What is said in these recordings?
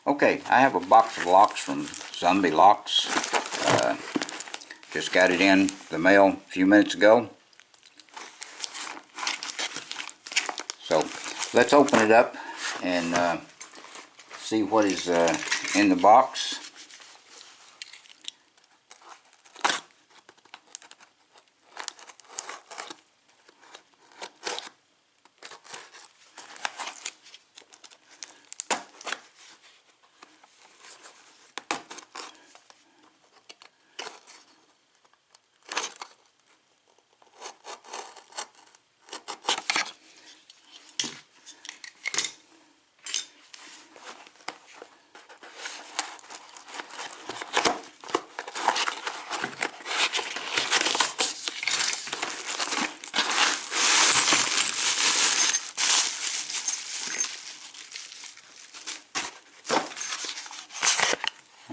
Okay, I have a box of locks from ZombieLocks. Just got it in the mail a few minutes ago. So let's open it up and see what is in the box.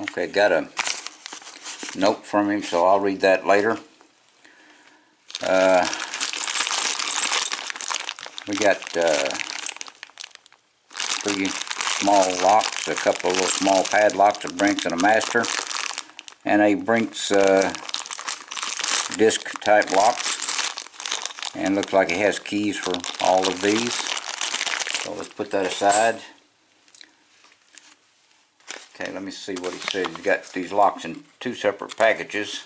Okay, got a note from him, so I'll read that later. We got 3 small locks, a couple of little small padlocks, a Brinks and a Master, and a Brinks disc type locks. And looks like it has keys for all of these. So let's put that aside. Okay, let me see what he said. He's got these locks in 2 separate packages.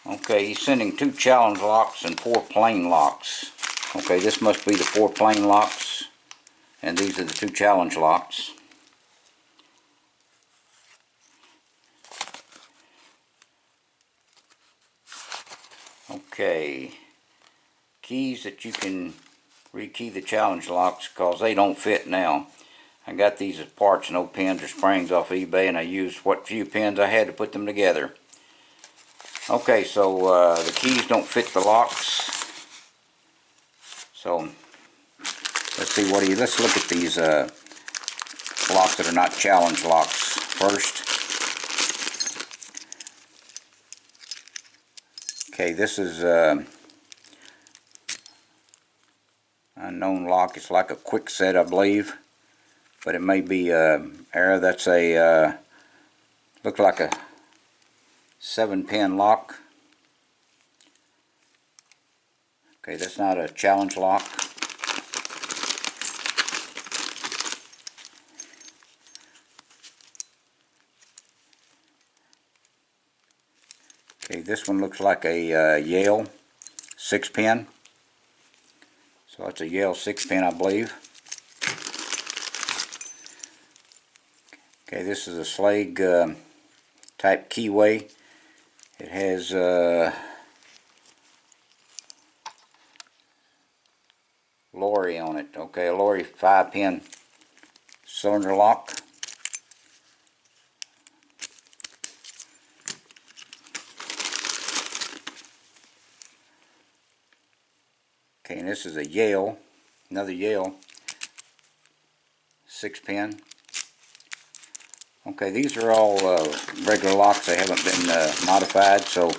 Okay, he's sending 2 challenge locks and 4 plain locks. Okay, this must be the 4 plain locks, and these are the 2 challenge locks. Okay, keys that you can rekey the challenge locks because they don't fit now. I got these as parts, no pins or springs off eBay, and I used what few pins I had to put them together. Okay, so the keys don't fit the locks. So let's see let's look at these locks that are not challenge locks first. Okay, this is unknown lock. It's like a quick set, I believe, but it may be error. That's a look like a 7-pin lock. Okay, that's not a challenge lock. Okay, this one looks like a Yale 6-pin. So it's a Yale 6-pin, I believe. Okay, this is a Schlage type keyway. It has Lorry on it. Okay, a Lorry 5-pin cylinder lock. Okay, and this is a Yale, another Yale 6-pin. Okay, these are all regular locks. They haven't been modified, so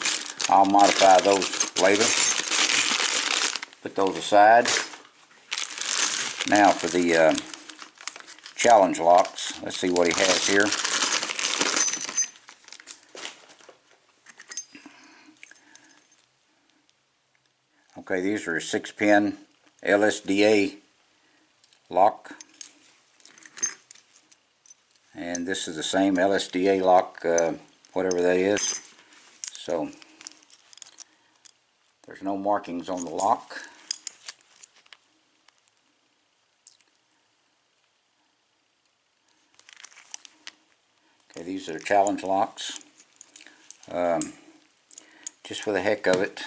I'll modify those later. Put those aside. Now for the challenge locks. Let's see what he has here. Okay, these are a 6-pin LSDA lock. And this is the same LSDA lock, whatever that is. So there's no markings on the lock. Okay, these are challenge locks. Just for the heck of it,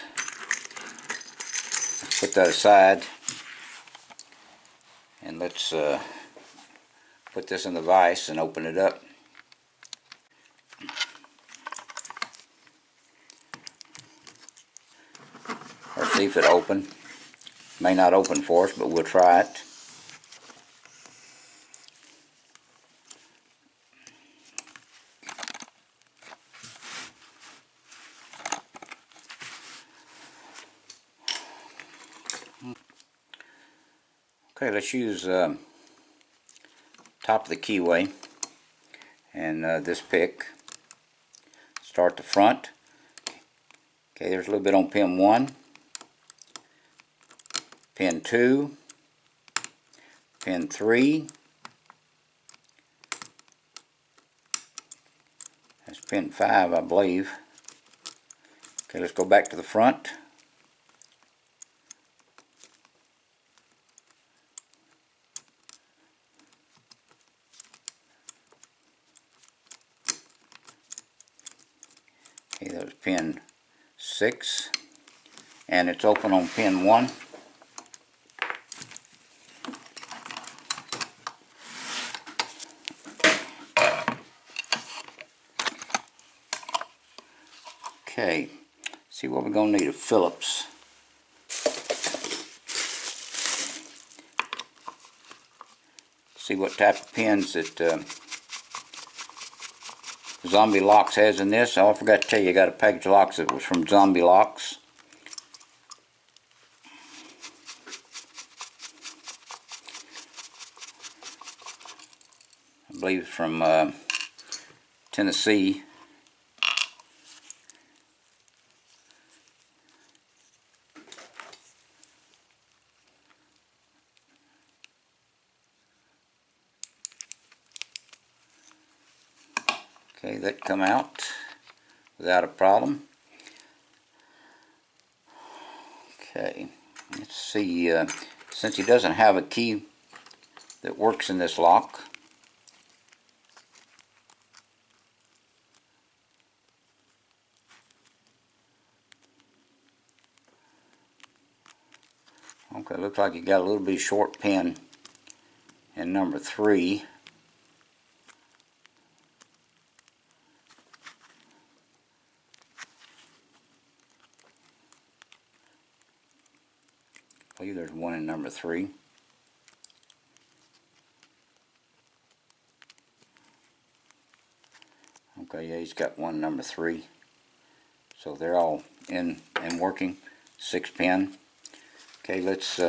let's put that aside, and let's put this in the vise and open it up. Or see if it'll open. May not open for us, but we'll try it. Okay, let's use top of the keyway and this pick. Start the front. Okay, there's a little bit on pin 1, pin 2, pin 3, that's pin 5 I believe. Okay, let's go back to the front. Okay, that was pin 6, and it's open on pin 1. Okay, see what we're going to need: a Phillips. See what type of pins that ZombieLocks has in this. Oh, I forgot to tell you, I got a package of locks that was from ZombieLocks. I believe it's from Tennessee. Okay, that come out without a problem. Okay, let's see, since he doesn't have a key that works in this lock, okay, looks like you got a little bit short pin in number 3. I believe there's one in number 3. Okay, yeah, he's got one number 3. So they're all in and working. 6 pin. Okay, let's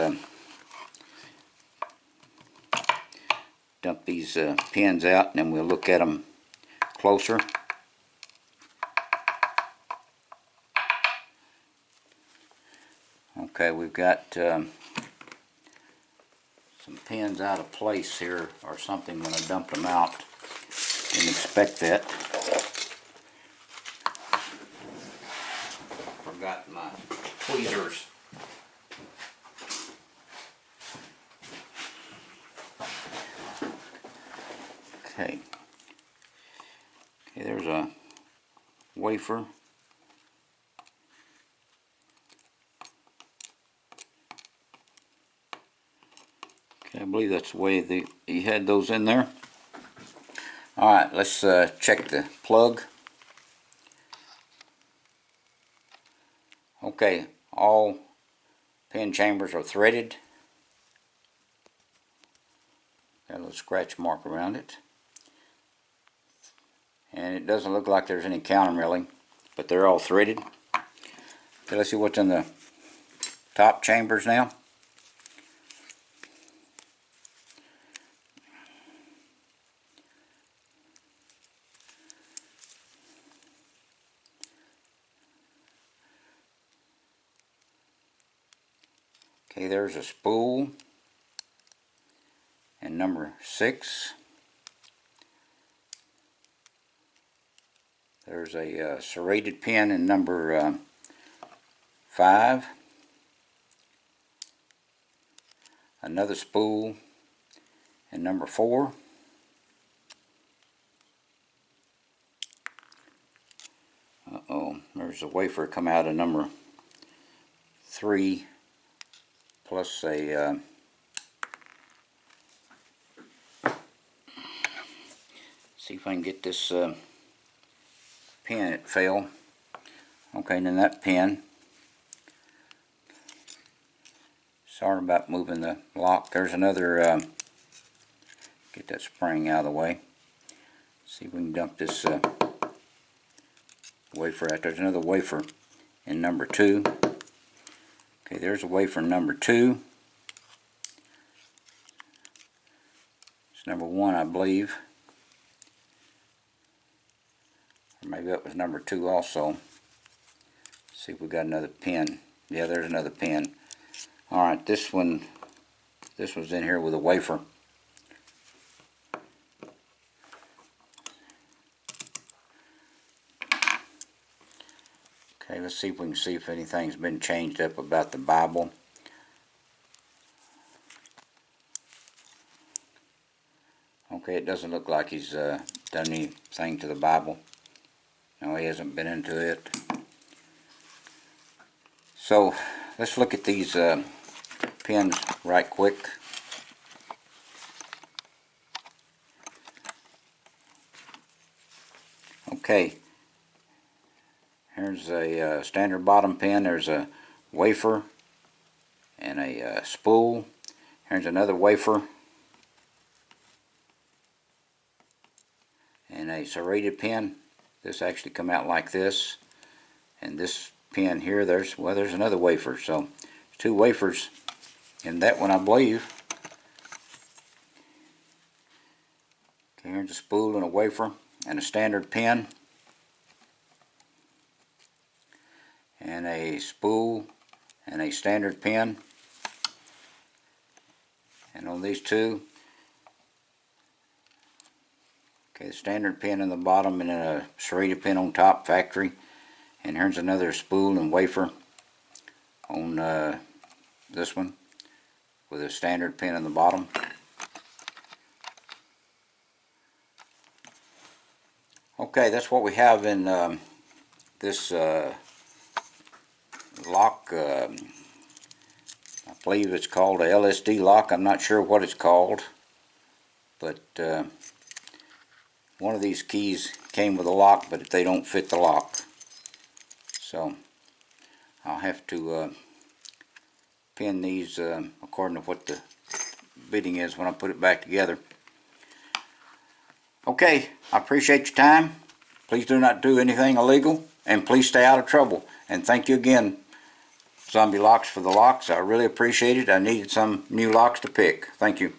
dump these pins out, and then we'll look at them closer. Okay, we've got some pins out of place here or something when I dumped them out. Didn't expect that. Forgot my tweezers. Okay. Okay, there's a wafer. Okay, I believe that's the way he had those in there. Alright, let's check the plug. Okay, all pin chambers are threaded. Got a little scratch mark around it. And it doesn't look like there's any counter milling, but they're all threaded. Okay, let's see what's in the top chambers now. Okay, there's a spool in number 6. There's a serrated pin in number 5. Another spool in number 4. Uh-oh, there's a wafer come out of number 3. Plus a see if I can get this pin. It fell. Okay, and then that pin. Sorry about moving the lock. There's another. Get that spring out of the way. See if we can dump this wafer out. There's another wafer in number 2. Okay, there's a wafer number 2. It's number 1, I believe. Or maybe that was number 2 also. Let's see if we got another pin. Yeah, there's another pin. Alright, this one's in here with a wafer. Okay, let's see if we can see if anything's been changed up about the Bible. Okay, it doesn't look like he's done anything to the Bible. No, he hasn't been into it. So, let's look at these pins right quick. Okay, here's a standard bottom pin. There's a wafer and a spool. Here's another wafer and a serrated pin. This actually come out like this, and this pin here, there's another wafer. So 2 wafers in that one, I believe. Okay, here's a spool and a wafer and a standard pin and a spool and a standard pin. And on these 2, okay, the standard pin in the bottom and then a serrated pin on top, factory. And here's another spool and wafer on this one with a standard pin in the bottom. Okay, that's what we have in this lock. I believe it's called a LSD lock. I'm not sure what it's called, but one of these keys came with a lock, but they don't fit the lock. So I'll have to pin these according to what the bidding is when I put it back together. Okay, I appreciate your time. Please do not do anything illegal, and please stay out of trouble. And thank you again, ZombieLocks, for the locks. I really appreciate it. I needed some new locks to pick. Thank you.